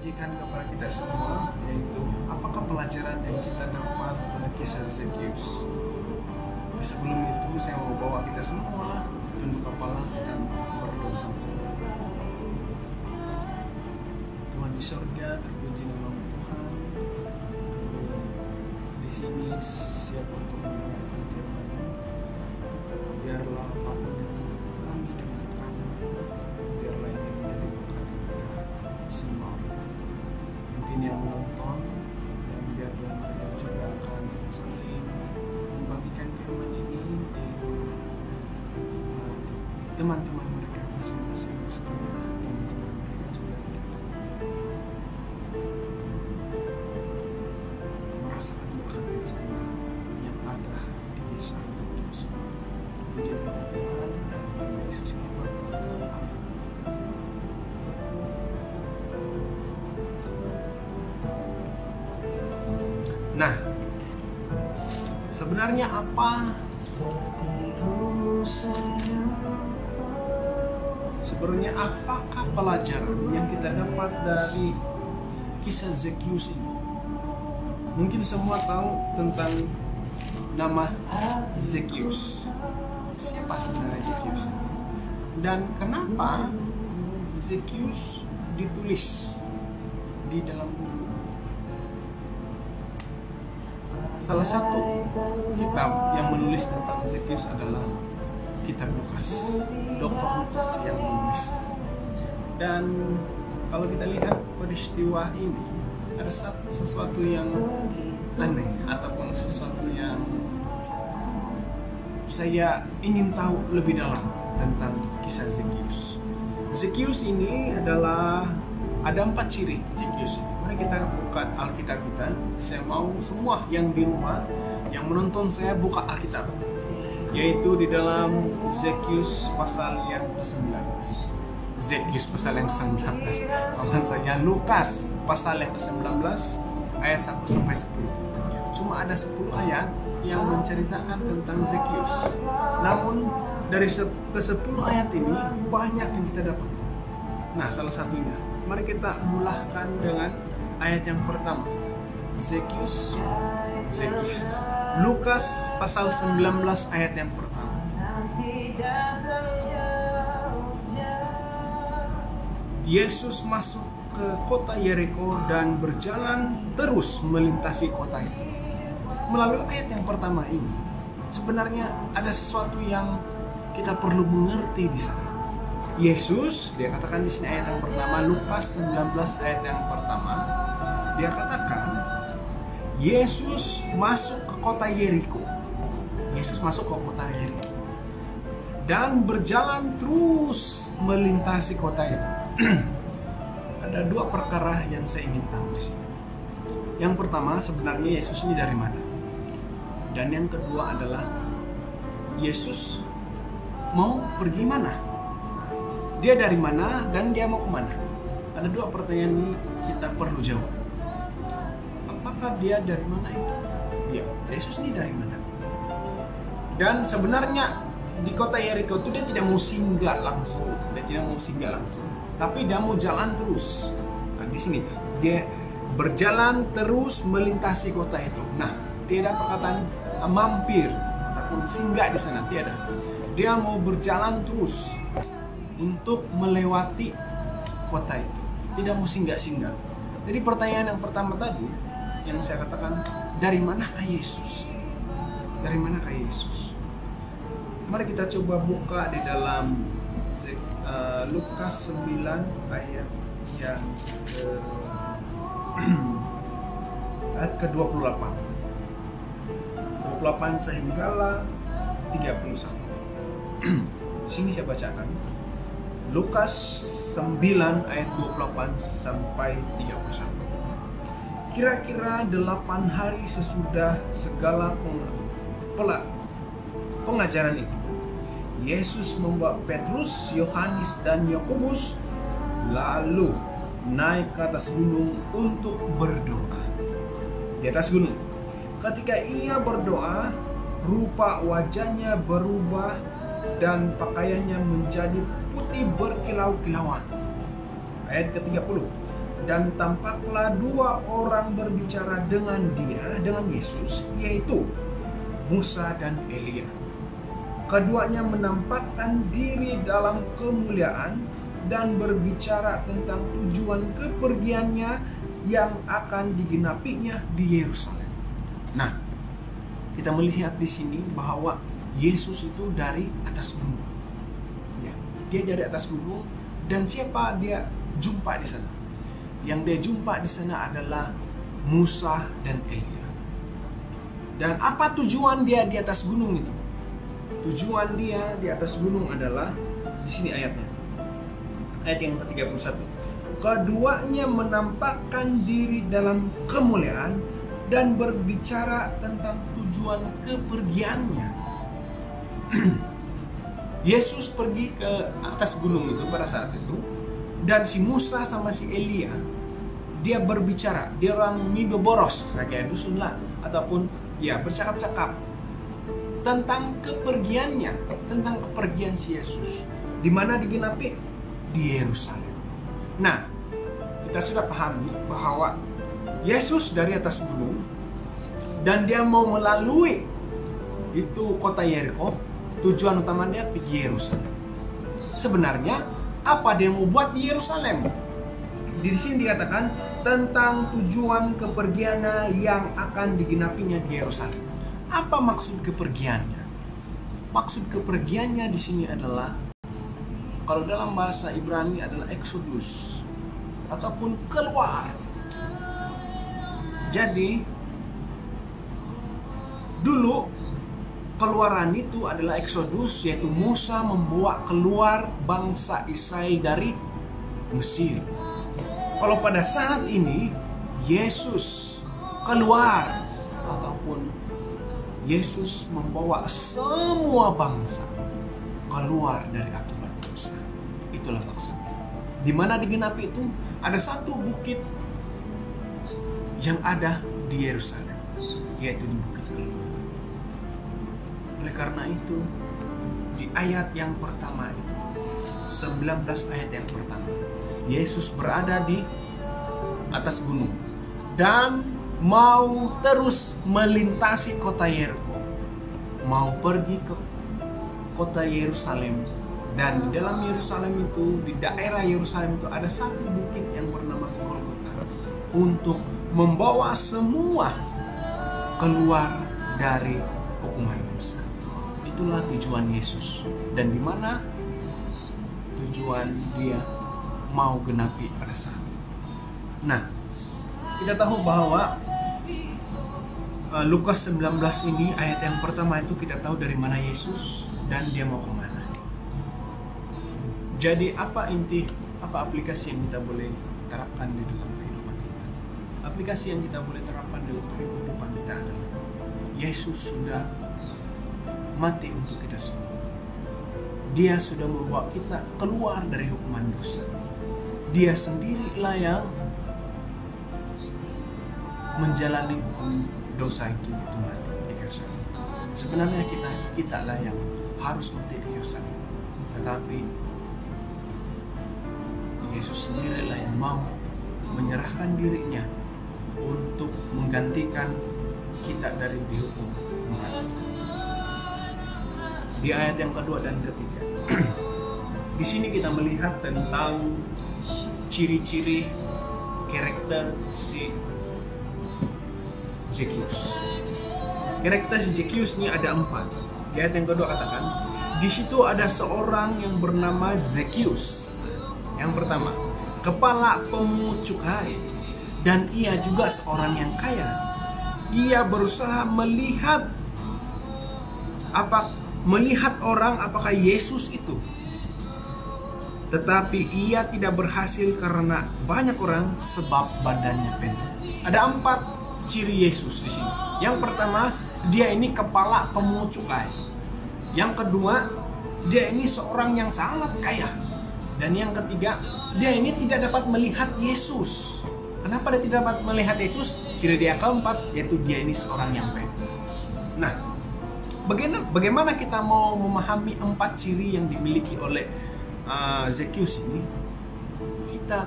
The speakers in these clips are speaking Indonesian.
sajikan kepada kita semua, yaitu apakah pelajaran yang kita dapat dari kisah Zekius. Tapi sebelum itu saya mau bawa kita semua tunduk kepala dan berdoa sama-sama. Tuhan di surga, terpuji namamu Tuhan. Kami di sini siap untuk mendengarkan firman-Mu. Biarlah apapun yang kami dengarkan, biarlah ini menjadi berkat kepada semua orang. Mungkin yang menonton, dan biarlah mereka juga akan saling membagikan firman ini di teman-teman mereka masing-masing, supaya teman-teman mereka juga dapat merasakan berkat yang sama yang ada di kisah Zekius. Puji nama Tuhan dan nama Yesus Kristus. Amin. Nah, sebenarnya apa? Sebenarnya apakah pelajaran yang kita dapat dari kisah Zekius ini? Mungkin semua tahu tentang nama Zekius. Siapa sebenarnya Zekius? Dan kenapa Zekius ditulis di dalam buku? Salah satu kitab yang menulis tentang Zekius adalah kitab Lukas, Dr. Lukas yang menulis. Dan kalau kita lihat peristiwa ini, ada sesuatu yang aneh ataupun sesuatu yang saya ingin tahu lebih dalam tentang kisah Zekius. Zekius ini adalah, ada 4 ciri Zekius ini. Mari kita buka Alkitab kita. Saya mau semua yang di rumah, yang menonton saya, buka Alkitab, yaitu di dalam Zekius pasal yang ke-19. Zekius pasal yang ke-19. Kawan saya, Lukas pasal yang ke-19 ayat 1 sampai 10. Cuma ada 10 ayat yang menceritakan tentang Zekius. Namun dari ke-10 ayat ini banyak yang kita dapat. Nah, salah satunya, mari kita mulahkan dengan ayat yang pertama. Zekius Lukas pasal 19 ayat yang pertama. Yesus masuk ke kota Yeriko dan berjalan terus melintasi kota itu. Melalui ayat yang pertama ini, sebenarnya ada sesuatu yang kita perlu mengerti di sana. Yesus, dia katakan di sini ayat yang pertama, Lukas 19 ayat yang pertama, dia katakan Yesus masuk ke kota Yeriko. Yesus masuk ke kota Yeriko dan berjalan terus melintasi kota itu. Ada 2 perkara yang saya ingin tahu di sini. Yang pertama, sebenarnya Yesus ini dari mana? Dan yang kedua adalah Yesus mau pergi mana? Dia dari mana dan dia mau kemana? Ada 2 pertanyaan ini kita perlu jawab. Apakah dia dari mana itu? Ya, Yesus ini dari mana? Dan sebenarnya di kota Yeriko itu dia tidak mau singgah langsung. Tapi dia mau jalan terus. Nah, di sini dia berjalan terus melintasi kota itu. Nah, tidak perkataan mampir ataupun singgah di sana, tiada. Dia mau berjalan terus untuk melewati kota itu. Tidak mau singgah-singgah. Jadi pertanyaan yang pertama tadi yang saya katakan, dari manakah Yesus? Dari manakah Yesus? Mari kita coba buka di dalam Lukas 9 ayat yang ayat ke-28. 28 sehinggalah 31. Di sini saya bacakan. Lukas 9 ayat 28 sampai 31. Kira-kira 8 hari sesudah segala pengajaran itu, Yesus membawa Petrus, Yohanes, dan Yakobus lalu naik ke atas gunung untuk berdoa. Di atas gunung, ketika ia berdoa, rupa wajahnya berubah dan pakaiannya menjadi putih berkilau-kilauan. Ayat ke-30. dan tampaklah dua orang berbicara dengan Yesus, yaitu Musa dan Elia. Keduanya menampakkan diri dalam kemuliaan dan berbicara tentang tujuan kepergiannya yang akan digenapinya di Yerusalem. Nah, kita melihat di sini bahwa Yesus itu dari atas gunung. Ya, dia dari atas gunung, dan siapa dia jumpa di sana? Yang dia jumpa di sana adalah Musa dan Elia. Dan apa tujuan dia di atas gunung itu? Tujuan dia di atas gunung adalah di sini ayatnya. Ayat yang ke-31. Keduanya menampakkan diri dalam kemuliaan dan berbicara tentang tujuan kepergiannya. Yesus pergi ke atas gunung itu pada saat itu, dan si Musa sama si Elia dia berbicara, dia orang miboboros kayak dusun lah, ataupun ya bercakap-cakap tentang kepergiannya, tentang kepergian si Yesus, di mana digenapi di Yerusalem. Nah, kita sudah pahami bahwa Yesus dari atas gunung dan dia mau melalui itu kota Yeriko. Tujuan utama dia di Yerusalem. Sebenarnya apa dia mau buat di Yerusalem? Di sini dikatakan tentang tujuan kepergiannya yang akan digenapinya di Yerusalem. Apa maksud kepergiannya? Maksud kepergiannya di sini adalah, kalau dalam bahasa Ibrani adalah Exodus, ataupun keluar. Jadi dulu keluaran itu adalah Exodus, yaitu Musa membawa keluar bangsa Israel dari Mesir. Kalau pada saat ini Yesus keluar, ataupun Yesus membawa semua bangsa keluar dari aturan dosa. Itulah maksudnya. Di mana digenapi itu ada satu bukit yang ada di Yerusalem, yaitu di Bukit Golgota. Oleh karena itu, di ayat yang pertama itu, 19 ayat yang pertama, Yesus berada di atas gunung dan mau terus melintasi kota Yeriko, mau pergi ke kota Yerusalem. Dan di dalam Yerusalem itu, di daerah Yerusalem itu ada satu bukit yang bernama Golgota, untuk membawa semua keluar dari hukuman dosa. Itulah tujuan Yesus, dan di mana tujuan dia mau genapi pada saat itu. Nah, kita tahu bahwa Lukas 19 ini ayat yang pertama itu kita tahu dari mana Yesus dan dia mau kemana. Jadi apa aplikasi yang kita boleh terapkan di dalam kehidupan kita? Aplikasi yang kita boleh terapkan dalam kehidupan kita adalah Yesus sudah mati untuk kita semua. Dia sudah membawa kita keluar dari hukuman dosa. Dia sendirilah yang menjalani hukum dosa itu, yaitu mati di kayu salib. Sebenarnya kita lah yang harus mati di kayu salib, tetapi Yesus sendirilah yang mau menyerahkan dirinya untuk menggantikan kita dari dihukum mati. Di ayat yang kedua dan ketiga, di sini kita melihat tentang ciri-ciri karakter si Zekius. Karakter si Zekius ini ada 4. Di ayat yang kedua katakan, di situ ada seorang yang bernama Zekius. Yang pertama, kepala pemungut cukai, dan ia juga seorang yang kaya. Ia berusaha melihat orang apakah Yesus itu. Tetapi ia tidak berhasil karena banyak orang, sebab badannya pendek. Ada 4 ciri Yesus di sini. Yang pertama, dia ini kepala pemungut cukai. Yang kedua, dia ini seorang yang sangat kaya. Dan yang ketiga, dia ini tidak dapat melihat Yesus. Kenapa dia tidak dapat melihat Yesus? Ciri dia keempat, yaitu dia ini seorang yang pendek. Nah, bagaimana kita mau memahami 4 ciri yang dimiliki oleh Zekius ini? Kita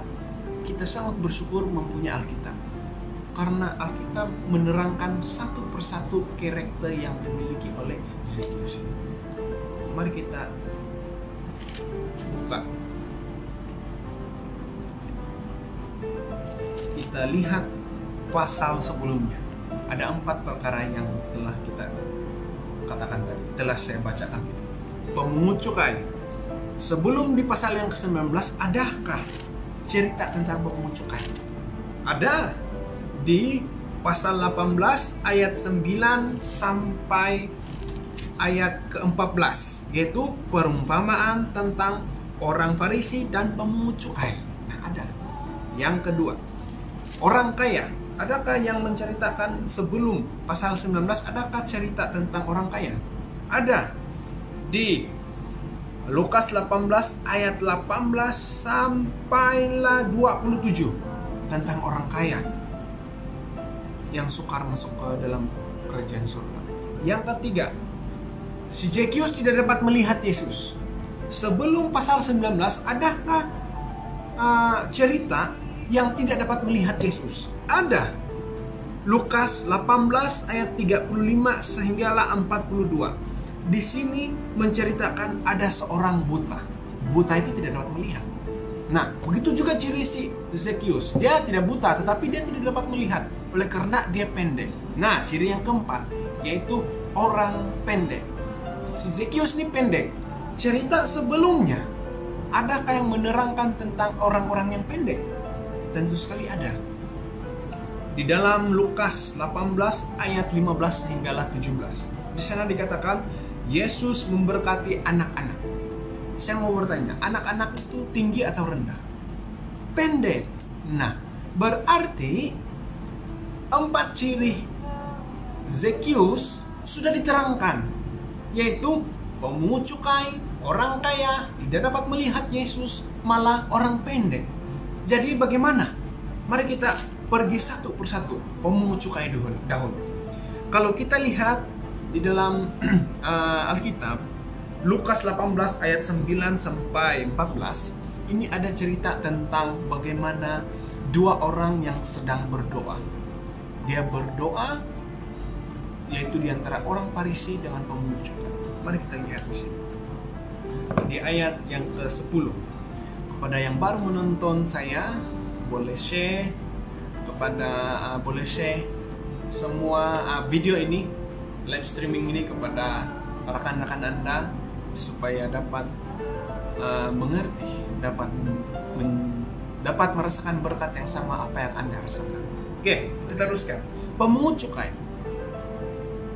kita sangat bersyukur mempunyai Alkitab. Karena Alkitab menerangkan satu persatu karakter yang dimiliki oleh Zekius ini. Mari kita buka. Kita lihat pasal sebelumnya. Ada 4 perkara yang telah kita katakan tadi, telah saya bacakan tadi. Pemungut cukai. Sebelum di pasal yang ke-19, adakah cerita tentang pemungut cukai? Ada. Di pasal 18 ayat 9 sampai ayat ke-14, yaitu perumpamaan tentang orang Farisi dan pemungut cukai. Nah, ada. Yang kedua, orang kaya. Adakah yang menceritakan sebelum pasal 19, adakah cerita tentang orang kaya? Ada. Di Lukas 18 ayat 18 sampailah 27 tentang orang kaya yang sukar masuk ke dalam kerajaan surga. Yang ketiga, si Zekius tidak dapat melihat Yesus. Sebelum pasal 19, adakah cerita yang tidak dapat melihat Yesus? Ada. Lukas 18 ayat 35 sehinggalah 42. Di sini menceritakan ada seorang buta. Buta itu tidak dapat melihat. Nah, begitu juga ciri si Zekius. Dia tidak buta, tetapi dia tidak dapat melihat oleh karena dia pendek. Nah, ciri yang keempat yaitu orang pendek. Si Zekius ini pendek. Cerita sebelumnya, adakah yang menerangkan tentang orang-orang yang pendek? Tentu sekali ada. Di dalam Lukas 18 ayat 15 hinggalah 17. Di sana dikatakan Yesus memberkati anak-anak. Saya mau bertanya, anak-anak itu tinggi atau rendah? Pendek. Nah, berarti 4 ciri Zekius sudah diterangkan, yaitu pemungut cukai, orang kaya, tidak dapat melihat Yesus, malah orang pendek. Jadi bagaimana? Mari kita pergi satu persatu pemungut cukai dahulu. Kalau kita lihat di dalam Alkitab, Lukas 18 ayat 9 sampai 14, ini ada cerita tentang bagaimana 2 orang yang sedang berdoa. Dia berdoa, yaitu di antara orang Farisi dengan pemungut cukai. Mari kita lihat di sini. Di ayat yang ke-10. Kepada yang baru menonton saya, boleh share semua video ini, live streaming ini kepada rekan-rekan Anda supaya dapat mengerti, dapat merasakan berkat yang sama apa yang Anda rasakan. Oke, kita teruskan. Pemungut cukai.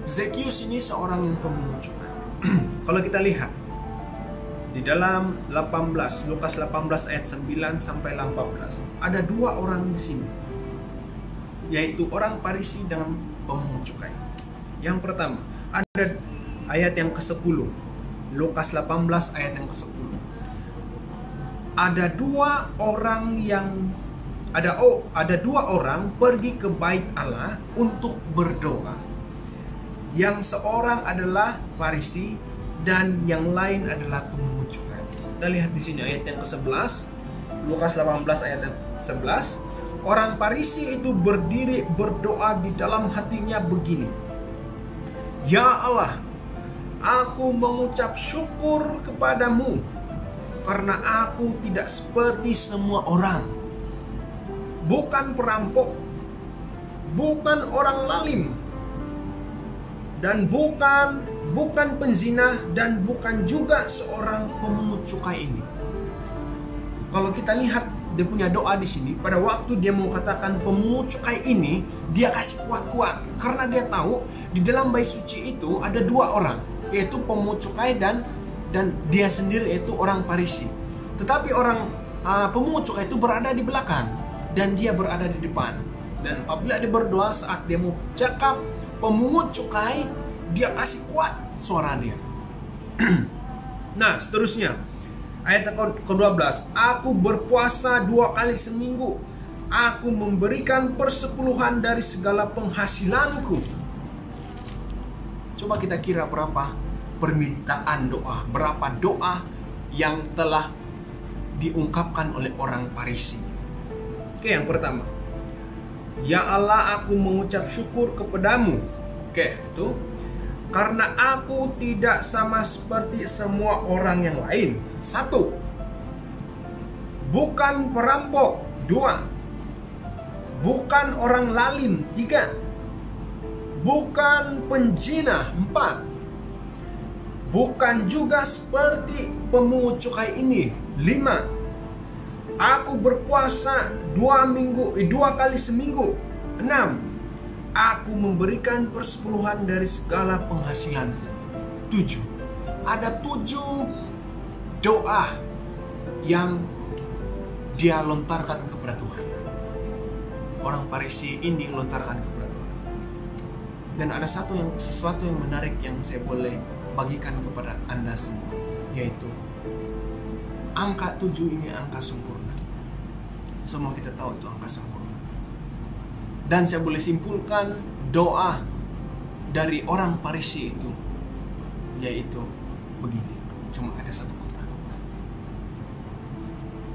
Zekius ini seorang yang pemungut cukai. Kalau kita lihat di dalam Lukas 18 ayat 9 sampai 18, ada 2 orang di sini, yaitu orang Farisi dengan pemungut cukai. Yang pertama, ada ayat yang ke-10. Lukas 18 ayat yang ke-10. Ada 2 orang pergi ke bait Allah untuk berdoa. Yang seorang adalah Farisi dan yang lain adalah pemungut cukai. Kita lihat di sini ayat yang ke-11. Lukas 18 ayat yang 11. Orang Farisi itu berdiri berdoa di dalam hatinya begini. Ya Allah, aku mengucap syukur kepadamu karena aku tidak seperti semua orang. Bukan perampok, bukan orang lalim, dan bukan penzina, dan bukan juga seorang pemungut cukai ini. Kalau kita lihat dia punya doa di sini, pada waktu dia mau katakan pemungut cukai ini, dia kasih kuat-kuat karena dia tahu di dalam bait suci itu ada 2 orang, yaitu pemungut cukai dan dia sendiri yaitu orang Farisi. Tetapi orang pemungut cukai itu berada di belakang dan dia berada di depan. Dan apabila dia berdoa, saat dia mau cakap pemungut cukai, dia kasih kuat suara dia. Nah, seterusnya ayat ke-12. Aku berpuasa 2 kali seminggu. Aku memberikan persepuluhan dari segala penghasilanku. Coba kita kira berapa permintaan doa, berapa doa yang telah diungkapkan oleh orang Farisi. Oke, yang pertama, ya Allah, aku mengucap syukur kepadamu. Oke, itu karena aku tidak sama seperti semua orang yang lain. 1. Bukan perampok. 2. Bukan orang lalim. 3. Bukan penjina. 4. Bukan juga seperti pemungut cukai ini. 5. Aku berpuasa 2 kali seminggu. 6. Aku memberikan persepuluhan dari segala penghasilan. 7. Ada 7 doa yang dia lontarkan kepada Tuhan. Orang Farisi ini lontarkan kepada Tuhan. Dan ada sesuatu yang menarik yang saya boleh bagikan kepada Anda semua, yaitu angka 7 ini angka sempurna. Semua kita tahu itu angka sempurna. Dan saya boleh simpulkan doa dari orang Farisi itu, yaitu begini, cuma ada satu kata.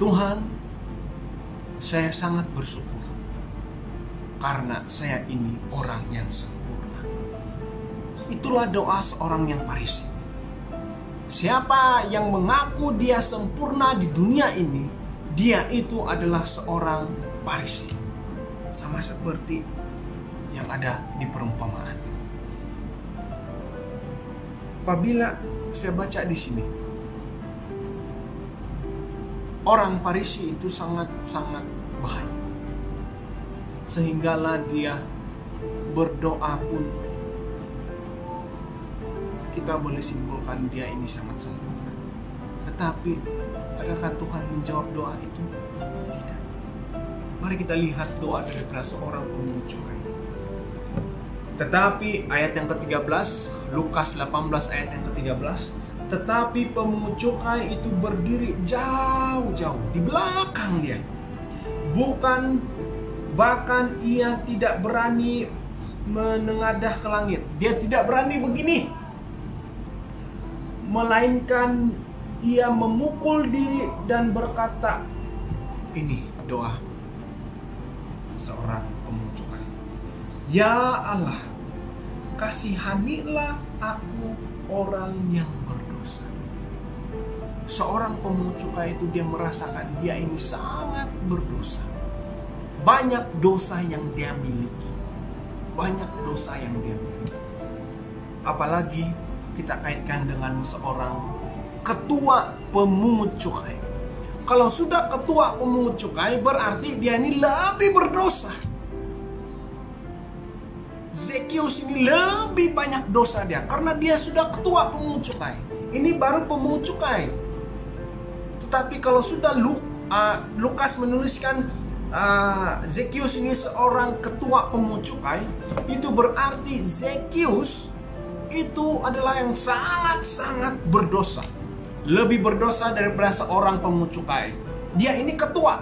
Tuhan, saya sangat bersyukur karena saya ini orang yang sempurna. Itulah doa seorang yang Farisi. Siapa yang mengaku dia sempurna di dunia ini, dia itu adalah seorang Farisi. Sama seperti yang ada di perumpamaan. Apabila saya baca di sini, orang Farisi itu sangat bahaya. Sehinggalah dia berdoa pun kita boleh simpulkan dia ini sangat sempurna. Tetapi adakah Tuhan menjawab doa itu? Tidak. Mari kita lihat doa daripada seorang pemungut cukai. Tetapi ayat yang ke-13, Lukas 18 ayat yang ke-13, tetapi pemungut cukai itu berdiri jauh-jauh di belakang dia. Bahkan ia tidak berani menengadah ke langit. Dia tidak berani begini. Melainkan ia memukul diri dan berkata, ini doa seorang pemungut cukai. Ya Allah, kasihanilah aku orang yang berdosa. Seorang pemungut cukai itu dia merasakan dia ini sangat berdosa. Banyak dosa yang dia miliki. Apalagi kita kaitkan dengan seorang ketua pemungut cukai. Kalau sudah ketua pemungut cukai, berarti dia ini lebih berdosa. Zekius ini lebih banyak dosa dia, karena dia sudah ketua pemungut cukai. Ini baru pemungut cukai. Tetapi kalau sudah Lukas menuliskan Zekius ini seorang ketua pemungut cukai, itu berarti Zekius itu adalah yang sangat-sangat berdosa. Lebih berdosa daripada seorang pemungut cukai. Dia ini ketua.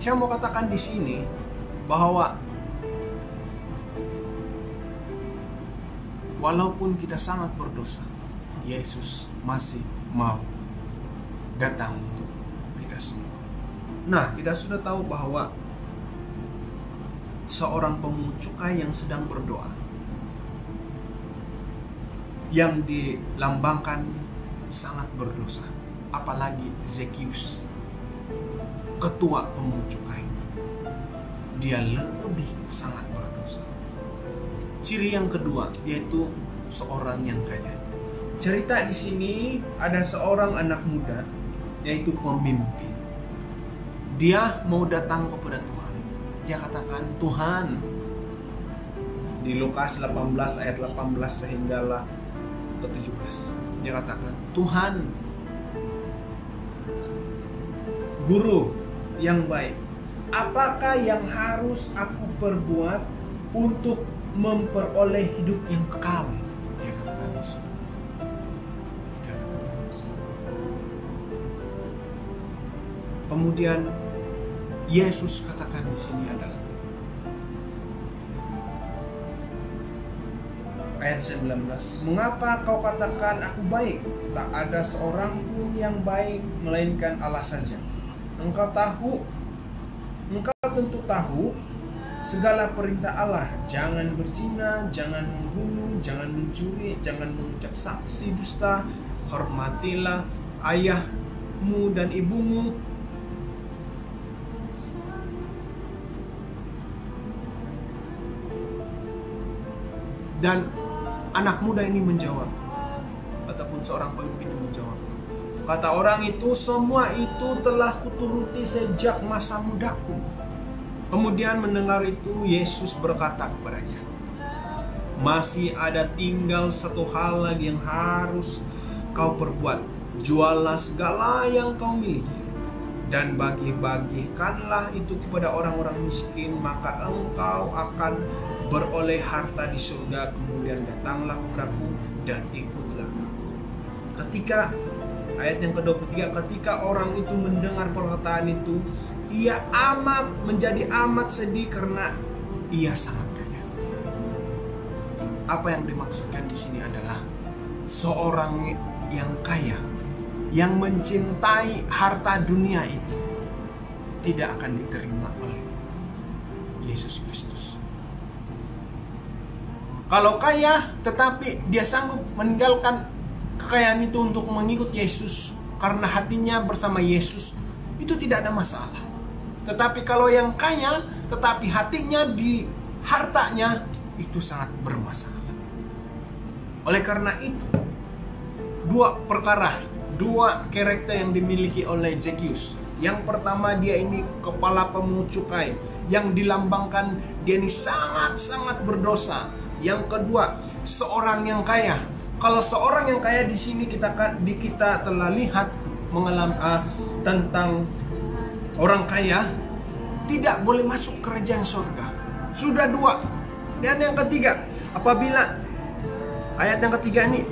Saya mau katakan di sini bahwa walaupun kita sangat berdosa, Yesus masih mau datang untuk kita semua. Nah, kita sudah tahu bahwa seorang pemungut cukai yang sedang berdoa, yang dilambangkan sangat berdosa. Apalagi Zekius, ketua pemungut cukai, dia lebih sangat berdosa. Ciri yang kedua yaitu seorang yang kaya. Cerita di sini ada seorang anak muda, yaitu pemimpin. Dia mau datang kepada Tuhan. Dia katakan, Tuhan, di Lukas 18 ayat 18 sehinggalah ke 17. Dia katakan, Tuhan, Guru yang baik, apakah yang harus aku perbuat untuk memperoleh hidup yang kekal? Dia katakan, kemudian Yesus katakan di sini adalah ayat 19. Mengapa kau katakan aku baik? Tak ada seorang pun yang baik melainkan Allah saja. engkau tentu tahu segala perintah Allah. Jangan berzina, jangan membunuh, jangan mencuri, jangan mengucap saksi dusta, hormatilah ayahmu dan ibumu. Dan anak muda ini menjawab, ataupun seorang pemimpin menjawab, kata orang itu, semua itu telah kuturuti sejak masa mudaku. Kemudian mendengar itu, Yesus berkata kepadanya, masih ada tinggal satu hal lagi yang harus kau perbuat. Juallah segala yang kau miliki dan bagi-bagikanlah itu kepada orang-orang miskin, maka engkau akan beroleh harta di surga. Kemudian datanglah kepadaku dan ikutlah aku. Ketika ayat yang ke-23, ketika orang itu mendengar perkataan itu, ia menjadi amat sedih karena ia sangat kaya. Apa yang dimaksudkan di sini adalah seorang yang kaya, yang mencintai harta dunia itu tidak akan diterima oleh Yesus Kristus. Kalau kaya tetapi dia sanggup meninggalkan kekayaan itu untuk mengikut Yesus karena hatinya bersama Yesus, itu tidak ada masalah. Tetapi kalau yang kaya tetapi hatinya di hartanya, itu sangat bermasalah. Oleh karena itu, dua karakter yang dimiliki oleh Zekius. Yang pertama, dia ini kepala pemungut cukai, yang dilambangkan dia ini sangat-sangat berdosa. Yang kedua, seorang yang kaya. Kalau seorang yang kaya di sini kita telah lihat mengalami tentang orang kaya tidak boleh masuk kerajaan surga. Sudah dua. Dan yang ketiga, apabila ayat yang ketiga ini,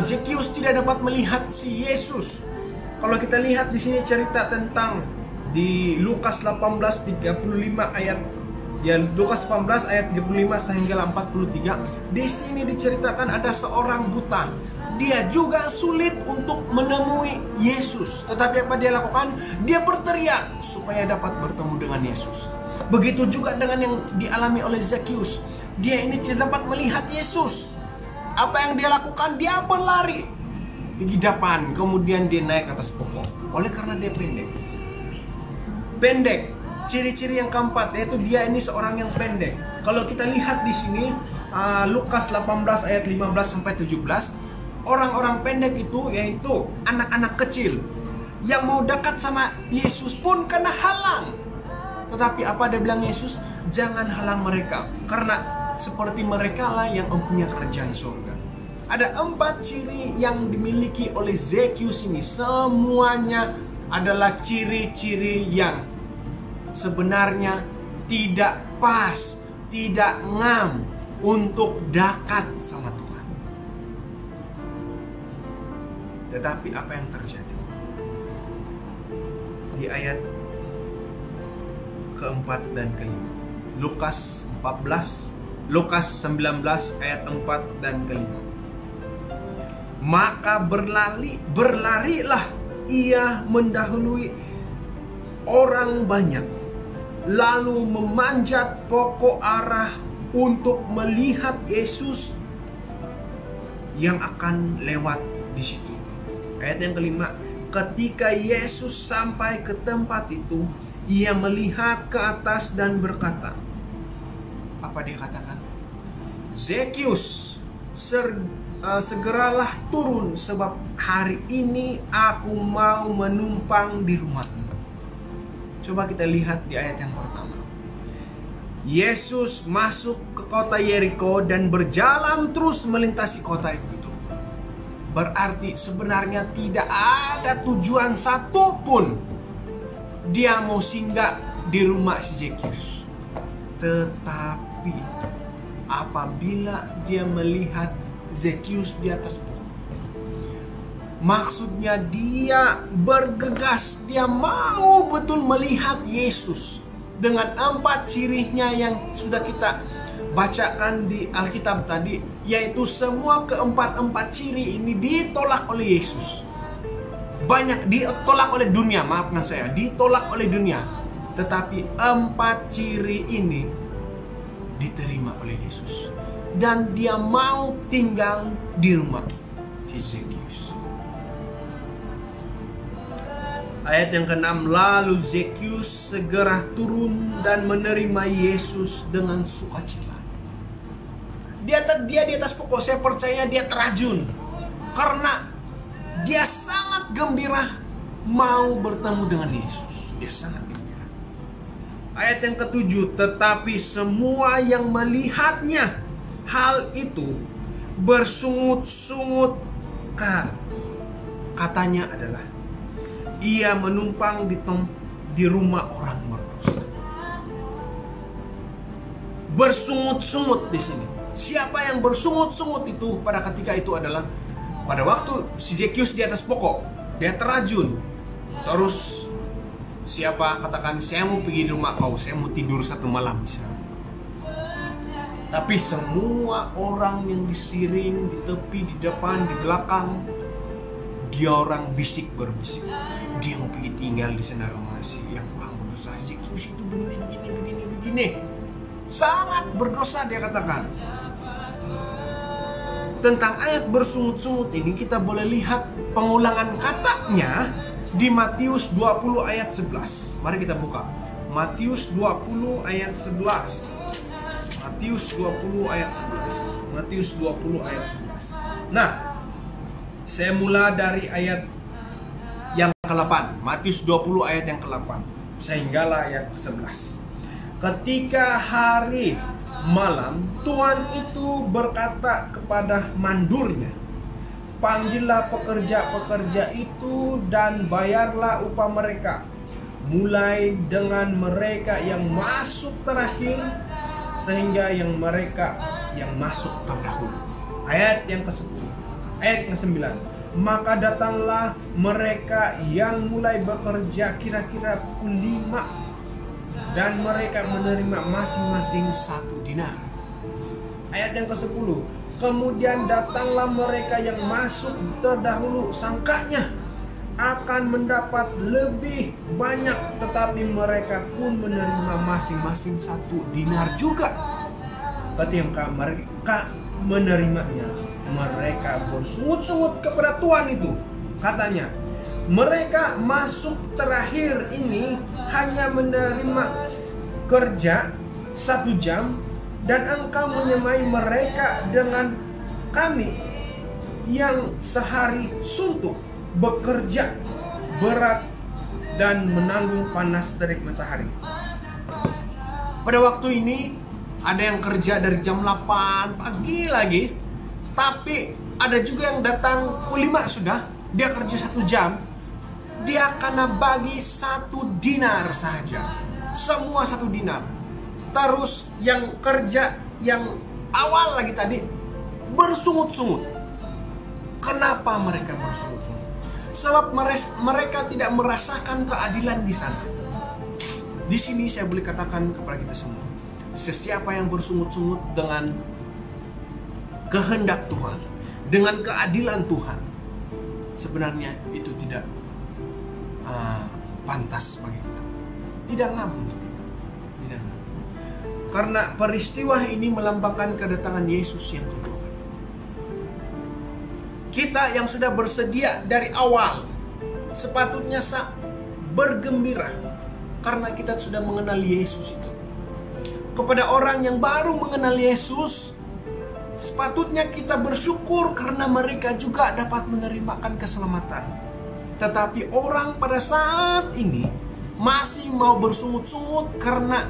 Zekius tidak dapat melihat si Yesus. Kalau kita lihat di sini cerita tentang di Lukas 18:35 Lukas 18 ayat 35 sehingga 43. Di sini diceritakan ada seorang buta. Dia juga sulit untuk menemui Yesus. Tetapi apa dia lakukan? Dia berteriak supaya dapat bertemu dengan Yesus. Begitu juga dengan yang dialami oleh Zekius. Dia ini tidak dapat melihat Yesus. Apa yang dia lakukan? Dia berlari pergi depan, kemudian dia naik ke atas pokok. Oleh karena dia pendek. Ciri-ciri yang keempat yaitu dia ini seorang yang pendek. Kalau kita lihat di sini Lukas 18 ayat 15 sampai 17, orang-orang pendek itu yaitu anak-anak kecil yang mau dekat sama Yesus pun kena halang. Tetapi apa dia bilang Yesus? Jangan halang mereka, karena seperti mereka lah yang mempunyai kerajaan surga. Ada 4 ciri yang dimiliki oleh Zekius ini. Semuanya adalah ciri-ciri yang sebenarnya tidak pas, tidak ngam untuk dekat sama Tuhan. Tetapi apa yang terjadi? Di ayat keempat dan kelima, Lukas 19 ayat 4 dan kelima. Maka berlarilah ia mendahului orang banyak, lalu memanjat pokok arah untuk melihat Yesus yang akan lewat di situ. Ayat yang kelima, ketika Yesus sampai ke tempat itu, ia melihat ke atas dan berkata, apa dia katakan? Zekius, segeralah turun, sebab hari ini aku mau menumpang di rumahmu. Coba kita lihat di ayat yang pertama. Yesus masuk ke kota Yeriko dan berjalan terus melintasi kota itu. Berarti sebenarnya tidak ada tujuan satupun dia mau singgah di rumah si Zekius. Tetapi apabila dia melihat Zekius di atas pokok, maksudnya dia bergegas, dia mau betul melihat Yesus dengan 4 cirinya yang sudah kita bacakan di Alkitab tadi, yaitu semua keempat ciri ini ditolak oleh Yesus. banyak ditolak oleh dunia, maafkan saya, ditolak oleh dunia. Tetapi 4 ciri ini diterima oleh Yesus. Dan dia mau tinggal di rumah si Zekius. Ayat yang ke-6, lalu Zekius segera turun dan menerima Yesus dengan sukacita. Dia di atas pokok, saya percaya dia terajun. Karena dia sangat gembira mau bertemu dengan Yesus. Dia sangat gembira. Ayat yang ke-7, tetapi semua yang melihatnya hal itu bersungut-sungut. Katanya adalah ia menumpang di rumah orang berdosa. Bersungut-sungut di sini. Siapa yang bersungut-sungut itu pada ketika itu adalah pada waktu si Zekius di atas pokok, dia terajun. Terus siapa katakan, saya mau pergi di rumah kau, saya mau tidur 1 malam di sana. Tapi semua orang yang disiring di tepi, di depan, di belakang, dia orang berbisik. Dia mau pergi tinggal di sana rumah si yang kurang berdosa. Zekius itu begini. Sangat berdosa dia katakan. Tentang ayat bersungut-sungut ini kita boleh lihat pengulangan katanya di Matius 20 ayat 11. Mari kita buka. Matius 20 ayat 11. Matius 20 ayat 11. Matius 20 ayat 11. Nah, saya mula dari ayat yang ke-8. Matius 20 ayat yang ke-8 sehinggalah ayat ke-11. Ketika hari malam, Tuhan itu berkata kepada mandurnya, panggillah pekerja-pekerja itu dan bayarlah upah mereka, mulai dengan mereka yang masuk terakhir sehingga yang mereka yang masuk terdahulu. Ayat yang ke-10. Ayat ke-9. Maka datanglah mereka yang mulai bekerja kira-kira pukul 5 dan mereka menerima masing-masing 1 dinar. Ayat yang ke-10. Kemudian datanglah mereka yang masuk terdahulu, sangkanya akan mendapat lebih banyak, tetapi mereka pun menerima masing-masing 1 dinar juga. Ketika mereka menerimanya, mereka bersungut-sungut kepada Tuhan itu. Katanya, mereka masuk terakhir ini hanya menerima kerja 1 jam, dan engkau menyamai mereka dengan kami yang sehari suntuk, bekerja berat dan menanggung panas terik matahari. Pada waktu ini ada yang kerja dari jam 8 pagi lagi, tapi ada juga yang datang pukul 5 sudah, dia kerja 1 jam. Dia akan bagi 1 dinar saja. Semua 1 dinar. Terus yang kerja yang awal lagi tadi bersungut-sungut. Kenapa mereka bersungut-sungut? Sebab mereka tidak merasakan keadilan di sana. Di sini saya boleh katakan kepada kita semua, sesiapa yang bersungut-sungut dengan kehendak Tuhan, dengan keadilan Tuhan, sebenarnya itu tidak pantas bagi kita, tidak ngam untuk kita, tidak ngam. Karena peristiwa ini melambangkan kedatangan Yesus yang kedua. Kita yang sudah bersedia dari awal sepatutnya bergembira karena kita sudah mengenal Yesus itu. Kepada orang yang baru mengenal Yesus, sepatutnya kita bersyukur karena mereka juga dapat menerimakan keselamatan. Tetapi orang pada saat ini masih mau bersungut-sungut karena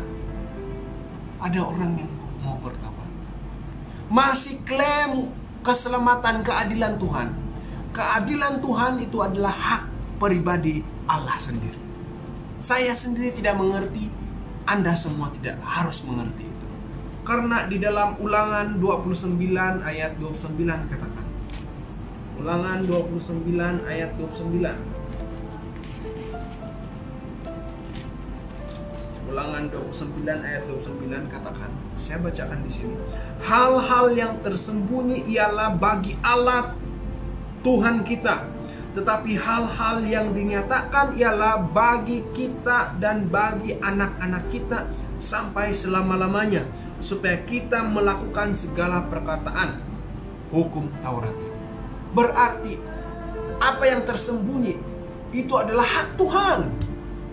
ada orang yang mau bertawar. Masih klaim keselamatan, keadilan Tuhan. Keadilan Tuhan itu adalah hak pribadi Allah sendiri. Saya sendiri tidak mengerti, Anda semua tidak harus mengerti itu. Karena di dalam Ulangan 29 ayat 29 katakan. Ulangan 29 ayat 29. Ulangan 29 ayat 29 katakan, saya bacakan di sini. Hal-hal yang tersembunyi ialah bagi Allah Tuhan kita, tetapi hal-hal yang dinyatakan ialah bagi kita dan bagi anak-anak kita sampai selama-lamanya, supaya kita melakukan segala perkataan hukum Taurat itu. Berarti apa yang tersembunyi itu adalah hak Tuhan,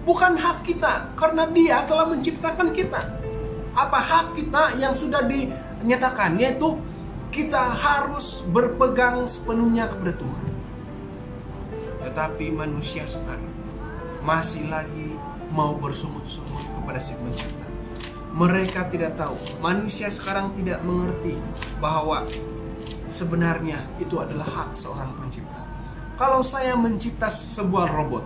bukan hak kita, karena Dia telah menciptakan kita. Apa hak kita yang sudah dinyatakan, yaitu kita harus berpegang sepenuhnya kepada Tuhan. Tetapi manusia sekarang masih lagi mau bersungut-sungut kepada si pencipta. Mereka tidak tahu, manusia sekarang tidak mengerti bahwa sebenarnya itu adalah hak seorang pencipta. Kalau saya mencipta sebuah robot,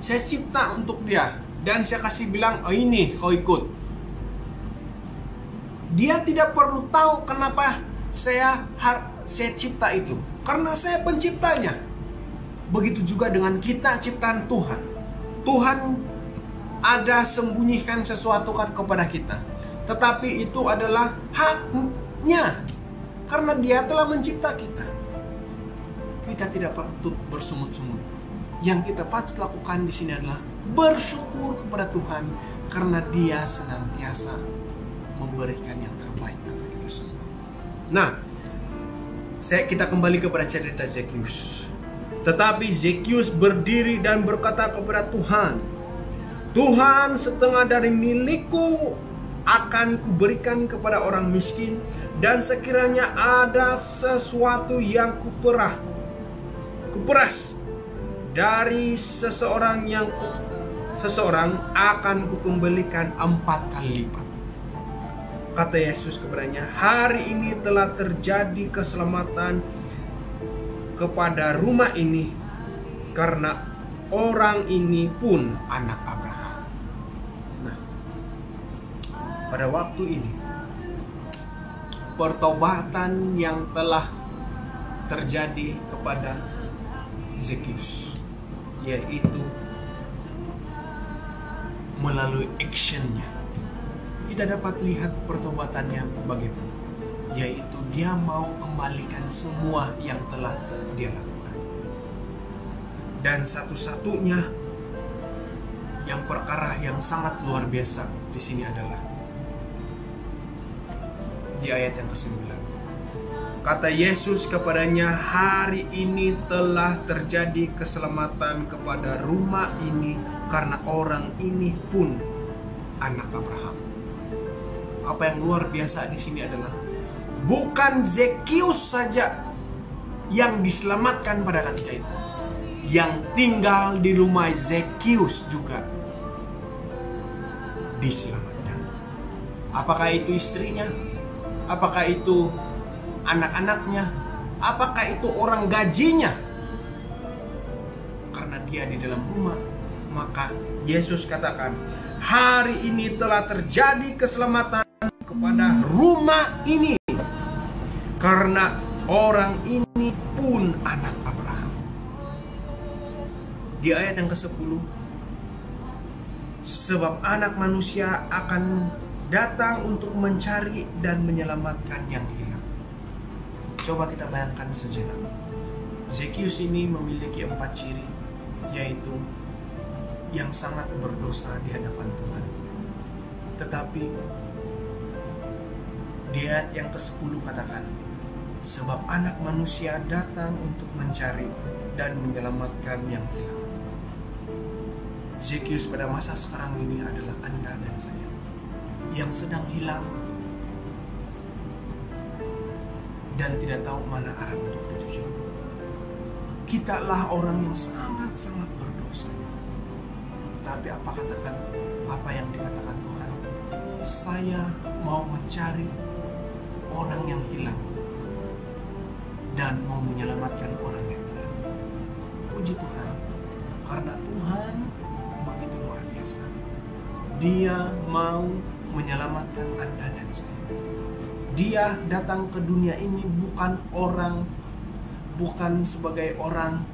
saya cipta untuk dia, dan saya kasih bilang, oh ini kau ikut. Dia tidak perlu tahu kenapa saya cipta itu, karena saya penciptanya. Begitu juga dengan kita, ciptaan Tuhan. Tuhan ada sembunyikan sesuatu kepada kita, tetapi itu adalah haknya, karena Dia telah mencipta kita. Kita tidak patut bersungut-sungut. Yang kita patut lakukan di sini adalah bersyukur kepada Tuhan, karena Dia senantiasa memberikan yang terbaik kepada kita semua. Nah, kita kembali kepada cerita Zekius. Tetapi Zekius berdiri dan berkata kepada Tuhan, Tuhan, setengah dari milikku akan kuberikan kepada orang miskin, dan sekiranya ada sesuatu yang kuperas dari seseorang akan kukembalikan 4 kali lipat. Kata Yesus kepadanya, hari ini telah terjadi keselamatan kepada rumah ini, karena orang ini pun anak Abraham. Nah, pada waktu ini pertobatan yang telah terjadi kepada Zekius, yaitu melalui actionnya, kita dapat lihat pertobatannya bagaimana, yaitu dia mau kembalikan semua yang telah dia lakukan. Dan satu-satunya yang perkara yang sangat luar biasa di sini adalah di ayat yang ke-9. Kata Yesus kepadanya, hari ini telah terjadi keselamatan kepada rumah ini, karena orang ini pun anak Abraham. Apa yang luar biasa di sini adalah bukan Zekius saja yang diselamatkan pada ketika itu, yang tinggal di rumah Zekius juga diselamatkan. Apakah itu istrinya? Apakah itu anak-anaknya? Apakah itu orang gajinya? Karena dia di dalam rumah, maka Yesus katakan, hari ini telah terjadi keselamatan kepada rumah ini, karena orang ini pun anak Abraham. Di ayat yang ke-10, sebab anak manusia akan datang untuk mencari dan menyelamatkan yang hilang. Coba kita bayangkan sejenak. Zekius ini memiliki 4 ciri, yaitu yang sangat berdosa di hadapan Tuhan. Tetapi di ayat yang ke-10 katakan, sebab anak manusia datang untuk mencari dan menyelamatkan yang hilang. Zekius pada masa sekarang ini adalah Anda dan saya yang sedang hilang dan tidak tahu mana arah untuk dituju. Kitalah orang yang sangat-sangat berdosa. Tapi apa yang dikatakan Tuhan? Saya mau mencari orang yang hilang dan mau menyelamatkan orang yang hilang. Puji Tuhan, karena Tuhan begitu luar biasa. Dia mau menyelamatkan Anda dan saya. Dia datang ke dunia ini bukan sebagai orang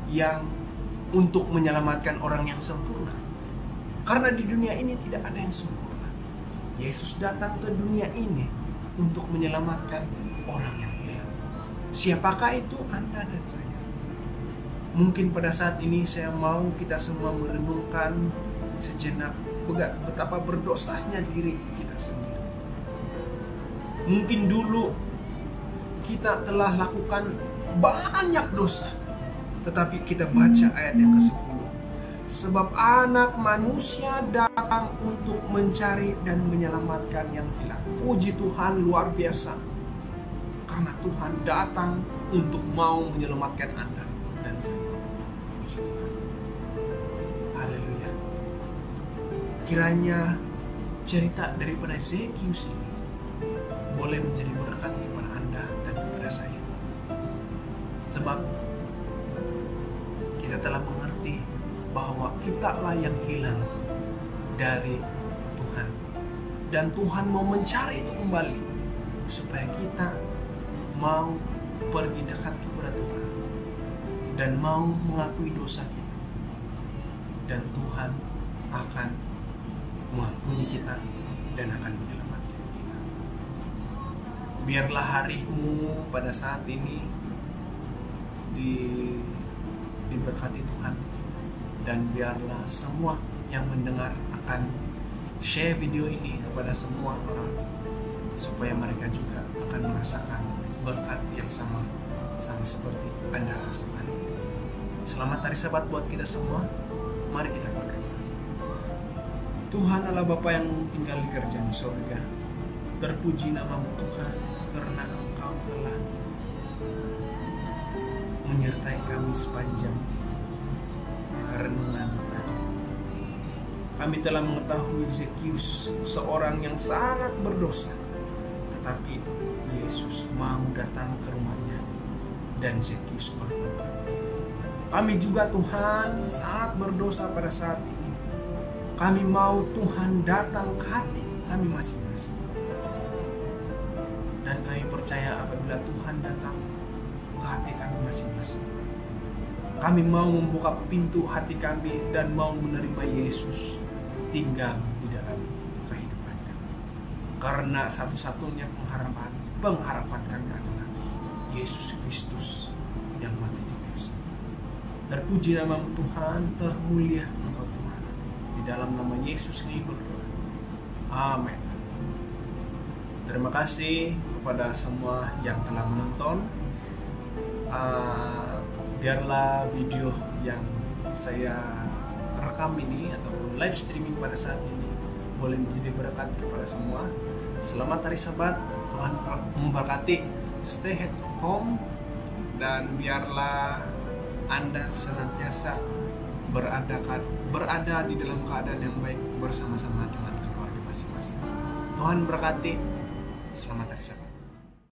yang untuk menyelamatkan orang yang sempurna. Karena di dunia ini tidak ada yang sempurna. Yesus datang ke dunia ini untuk menyelamatkan orang yang hilang. Siapakah itu Anda dan saya? Mungkin pada saat ini saya mau kita semua merenungkan sejenak betapa berdosanya diri kita sendiri. Mungkin dulu kita telah lakukan banyak dosa, tetapi kita baca ayat yang ke-10. Sebab anak manusia datang untuk mencari dan menyelamatkan yang hilang. Puji Tuhan, luar biasa. Karena Tuhan datang untuk mau menyelamatkan Anda dan saya. Puji Tuhan. Haleluya. Kiranya cerita daripada Zekius ini boleh menjadi berkat kepada Anda dan kepada saya. Sebab kita telah mengerti bahwa kitalah yang hilang dari Tuhan. Dan Tuhan mau mencari itu kembali supaya kita mau pergi dekat kepada Tuhan dan mau mengakui dosa kita. Dan Tuhan akan mengampuni kita dan akan menyelamatkan kita. Biarlah harimu pada saat ini diberkati Tuhan. Dan biarlah semua yang mendengar akan share video ini kepada semua orang, supaya mereka juga akan merasakan berkat yang sama seperti Anda rasakan. Selamat hari Sabat buat kita semua. Mari kita berdoa. Tuhan Allah Bapa yang tinggal di kerajaan surga, terpuji namamu Tuhan, karena Engkau telah menyertai kami sepanjang renungan tadi. Kami telah mengetahui Zekius seorang yang sangat berdosa, tetapi Yesus mau datang ke rumahnya dan Zekius bertobat. Kami juga Tuhan sangat berdosa pada saat ini. Kami mau Tuhan datang ke hati kami masing-masing. Dan kami percaya apabila Tuhan datang ke hati kami masing-masing, kami mau membuka pintu hati kami dan mau menerima Yesus tinggal di dalam kehidupan kami. Karena satu-satunya pengharapan kami adalah Yesus Kristus yang mati di kayu salib. Terpuji namamu Tuhan, termulia Engkau Tuhan. Di dalam nama Yesus kami berdoa. Amin. Terima kasih kepada semua yang telah menonton. Biarlah video yang saya rekam ini ataupun live streaming pada saat ini boleh menjadi berkat kepada semua. Selamat hari Sabat, Tuhan memberkati. Stay at home dan biarlah Anda senantiasa berada di dalam keadaan yang baik bersama-sama dengan keluarga masing-masing. Tuhan berkati. Selamat hari Sabat.